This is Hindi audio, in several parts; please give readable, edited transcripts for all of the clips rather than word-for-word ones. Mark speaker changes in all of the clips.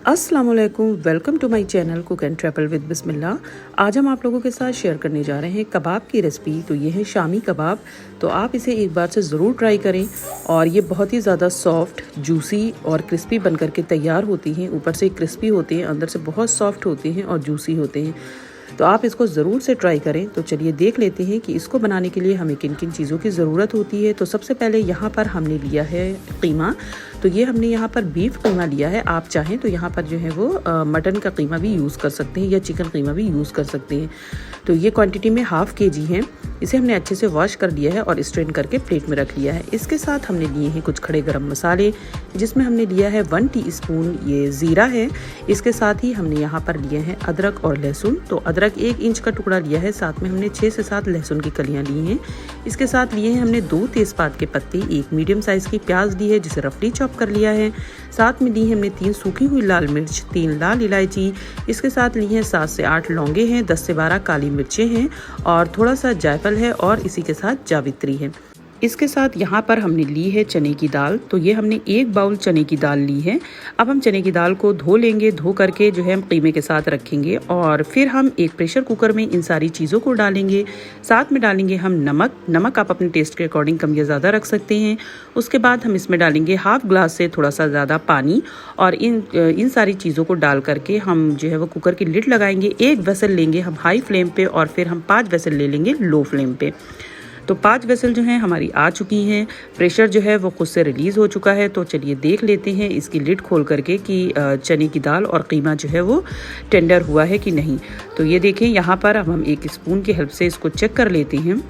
Speaker 1: अस्सलाम वालेकुम, welcome to my channel cook and travel with Bismillah. आज हम आप लोगों के साथ शेयर करने जा रहे हैं कबाब की रेसिपी। तो ये है शामी कबाब। तो आप इसे एक बार से ज़रूर ट्राई करें और ये बहुत ही ज़्यादा सॉफ्ट, जूसी और क्रिस्पी बन करके तैयार होती हैं। ऊपर से क्रिस्पी होते हैं, अंदर से बहुत सॉफ्ट होते हैं और जूसी होते हैं। तो आप इसको ज़रूर से ट्राई करें। तो चलिए देख लेते हैं कि इसको बनाने के लिए हमें किन किन चीज़ों की ज़रूरत होती है। तो सबसे पहले यहाँ पर हमने लिया है कीमा। तो ये हमने यहाँ पर बीफ कीमा लिया है। आप चाहें तो यहाँ पर जो है वो मटन का कीमा भी यूज़ कर सकते हैं या चिकन कीमा भी यूज़ कर सकते हैं। तो ये क्वांटिटी में ½ kg है। इसे हमने अच्छे से वॉश कर लिया है और स्ट्रेन करके प्लेट में रख लिया है। इसके साथ हमने लिए हैं कुछ खड़े गरम मसाले, जिसमें हमने लिया है 1 टीस्पून ये ज़ीरा है। इसके साथ ही हमने यहाँ पर लिए हैं अदरक और लहसुन। तो अदरक 1 इंच का टुकड़ा लिया है, साथ में हमने 6 से 7 लहसुन की कलियाँ ली हैं। इसके साथ लिए हैं हमने 2 तेज़पात के पत्ते, 1 मीडियम साइज़ की प्याज ली है जिसे रफली चॉप कर लिया है। साथ में ली है हमने 3 सूखी हुई लाल मिर्च, 3 लाल इलायची। इसके साथ ली हैं 7 से 8 लौंगे हैं, 10 से 12 काली मिर्चें हैं और थोड़ा सा जायफल है और इसी के साथ जावित्री है। इसके साथ यहाँ पर हमने ली है चने की दाल। तो ये हमने 1 बाउल चने की दाल ली है। अब हम चने की दाल को धो लेंगे, धो करके जो है हम कीमे के साथ रखेंगे और फिर हम एक प्रेशर कुकर में इन सारी चीज़ों को डालेंगे। साथ में डालेंगे हम नमक आप अपने टेस्ट के अकॉर्डिंग कम या ज़्यादा रख सकते हैं। उसके बाद हम इसमें डालेंगे ½ ग्लास से थोड़ा सा ज़्यादा पानी और इन सारी चीज़ों को डाल करके हम जो है वो कुकर की लिड लगाएंगे। 1 वेसल लेंगे हम हाई फ्लेम पे और फिर हम 5 वेसल ले लेंगे लो फ्लेम पे। तो 5 वेसल जो हैं हमारी आ चुकी हैं। प्रेशर जो है वो खुद से रिलीज़ हो चुका है। तो चलिए देख लेते हैं इसकी लिड खोल करके कि चने की दाल और कीमा जो है वो टेंडर हुआ है कि नहीं। तो ये देखें, यहाँ पर अब हम 1 स्पून की हेल्प से इसको चेक कर लेते हैं।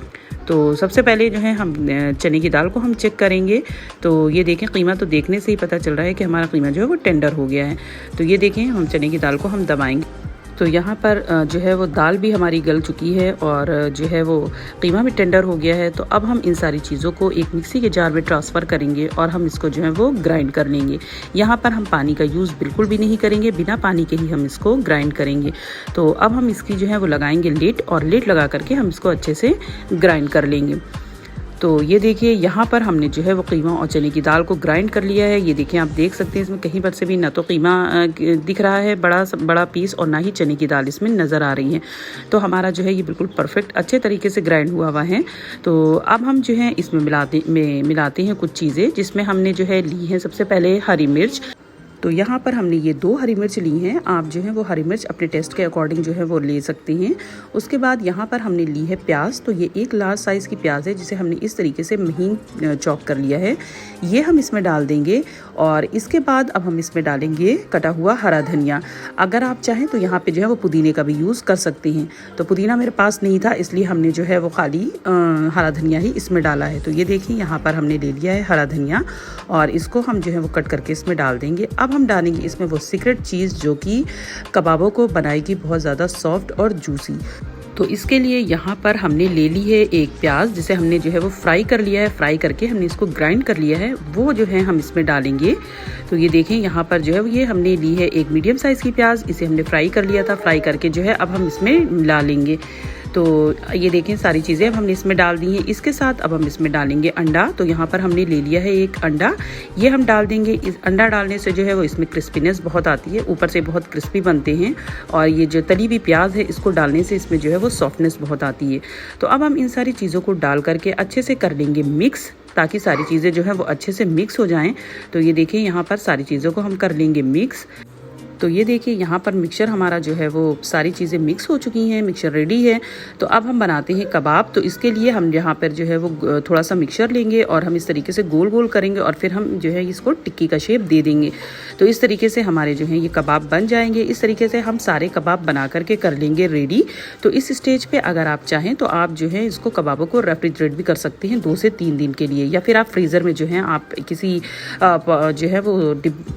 Speaker 1: तो सबसे पहले जो है हम चने की दाल को हम चेक करेंगे। तो ये देखें, कीमा तो देखने से ही पता चल रहा है कि हमारा कीमा जो है वो टेंडर हो गया है। तो ये देखें, हम चने की दाल को हम दबाएंगे। तो यहाँ पर जो है वो दाल भी हमारी गल चुकी है और जो है वो कीमा भी टेंडर हो गया है। तो अब हम इन सारी चीज़ों को एक मिक्सी के जार में ट्रांसफ़र करेंगे और हम इसको जो है वो ग्राइंड कर लेंगे। यहाँ पर हम पानी का यूज़ बिल्कुल भी नहीं करेंगे, बिना पानी के ही हम इसको ग्राइंड करेंगे। तो अब हम इसकी जो है वो लगाएंगे लिड और लिड लगा करके हम इसको अच्छे से ग्राइंड कर लेंगे। तो ये देखिए, यहाँ पर हमने जो है वो कीमा और चने की दाल को ग्राइंड कर लिया है। ये देखिए, आप देख सकते हैं इसमें कहीं पर से भी ना तो कीमा दिख रहा है बड़ा पीस और ना ही चने की दाल इसमें नज़र आ रही है। तो हमारा जो है ये बिल्कुल परफेक्ट अच्छे तरीके से ग्राइंड हुआ है। तो अब हम जो है इसमें मिलाते हैं कुछ चीज़ें, जिसमें हमने जो है ली है सबसे पहले हरी मिर्च। तो यहाँ पर हमने ये 2 हरी मिर्च ली हैं। आप जो है वो हरी मिर्च अपने टेस्ट के अकॉर्डिंग जो है वो ले सकते हैं। उसके बाद यहाँ पर हमने ली है प्याज। तो ये 1 लार्ज साइज़ की प्याज है जिसे हमने इस तरीके से महीन चॉप कर लिया है। ये हम इसमें डाल देंगे और इसके बाद अब हम इसमें डालेंगे कटा हुआ हरा धनिया। अगर आप चाहें तो यहाँ पे जो है वो पुदीने का भी यूज़ कर सकते हैं। तो पुदीना मेरे पास नहीं था, इसलिए हमने जो है वो खाली हरा धनिया ही इसमें डाला है। तो ये देखिए, यहाँ पर हमने ले लिया है हरा धनिया और इसको हम जो है वो कट करके इसमें डाल देंगे। अब हम डालेंगे इसमें वो सीक्रेट चीज़ जो कि कबाबों को बनाएगी बहुत ज़्यादा सॉफ्ट और जूसी। तो इसके लिए यहाँ पर हमने ले ली है 1 प्याज, जिसे हमने जो है वो फ्राई कर लिया है। फ्राई करके हमने इसको ग्राइंड कर लिया है, वो जो है हम इसमें डालेंगे। तो ये देखें, यहाँ पर जो है ये हमने ली है 1 मीडियम साइज़ की प्याज। इसे हमने फ्राई कर लिया था। फ्राई करके जो है अब हम इसमें मिला लेंगे। तो ये देखें, सारी चीज़ें अब हमने इसमें डाल दी हैं। इसके साथ अब हम इसमें डालेंगे अंडा। तो यहाँ पर हमने ले लिया है 1 अंडा, ये हम डाल देंगे। इस अंडा डालने से जो है वो इसमें क्रिस्पीनेस बहुत आती है, ऊपर से बहुत क्रिस्पी बनते हैं। और ये जो तली हुई प्याज है, इसको डालने से इसमें जो है वो सॉफ्टनेस बहुत आती है। तो अब हम इन सारी चीज़ों को डाल करके अच्छे से कर लेंगे मिक्स, ताकि सारी चीज़ें जो है वो अच्छे से मिक्स हो जाएँ। तो ये देखिए, यहाँ पर सारी चीज़ों को हम कर लेंगे मिक्स। तो ये देखिए, यहाँ पर मिक्सचर हमारा जो है वो सारी चीज़ें मिक्स हो चुकी हैं, मिक्सचर रेडी है। तो अब हम बनाते हैं कबाब। तो इसके लिए हम यहाँ पर जो है वो थोड़ा सा मिक्सचर लेंगे और हम इस तरीके से गोल गोल करेंगे और फिर हम जो है इसको टिक्की का शेप दे देंगे। तो इस तरीके से हमारे जो है ये कबाब बन जाएंगे। इस तरीके से हम सारे कबाब बना करके कर लेंगे रेडी। तो इस स्टेज पे अगर आप चाहें तो आप जो है इसको कबाबों को रेफ्रिजरेट भी कर सकते हैं 2 से 3 दिन के लिए, या फिर आप फ्रीज़र में जो है आप किसी जो है वो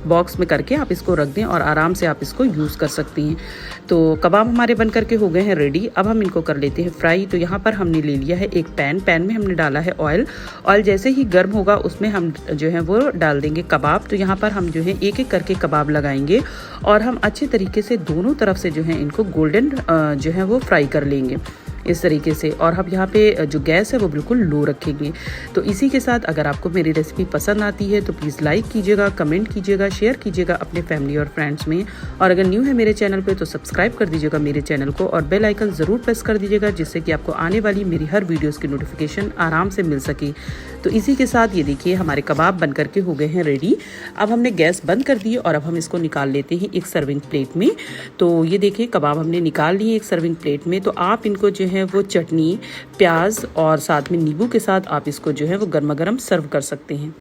Speaker 1: बॉक्स में करके आप इसको रख दें और आराम से आप इसको यूज़ कर सकती हैं। तो कबाब हमारे बन करके हो गए हैं रेडी। अब हम इनको कर लेते हैं फ्राई। तो यहाँ पर हमने ले लिया है 1 पैन में हमने डाला है ऑयल। ऑयल जैसे ही गर्म होगा उसमें हम जो है वो डाल देंगे कबाब। तो यहाँ पर हम जो है एक एक करके कबाब लगाएंगे और हम अच्छे तरीके से दोनों तरफ से जो है इनको गोल्डन जो है वो फ्राई कर लेंगे। इस तरीके से। और अब यहाँ पे जो गैस है वो बिल्कुल लो रखेंगे। तो इसी के साथ अगर आपको मेरी रेसिपी पसंद आती है तो प्लीज़ लाइक कीजिएगा, कमेंट कीजिएगा, शेयर कीजिएगा अपने फैमिली और फ्रेंड्स में। और अगर न्यू है मेरे चैनल पे तो सब्सक्राइब कर दीजिएगा मेरे चैनल को और बेल आइकन ज़रूर प्रेस कर दीजिएगा, जिससे कि आपको आने वाली मेरी हर वीडियोज़ की नोटिफिकेशन आराम से मिल सके। तो इसी के साथ ये देखिए हमारे कबाब बन करके हो गए हैं रेडी। अब हमने गैस बंद कर दी और अब हम इसको निकाल लेते हैं एक सर्विंग प्लेट में। तो ये देखिए कबाब हमने निकाल लिए एक सर्विंग प्लेट में। तो आप इनको जो है वो चटनी, प्याज और साथ में नींबू के साथ आप इसको जो है वो गर्मा गर्म सर्व कर सकते हैं।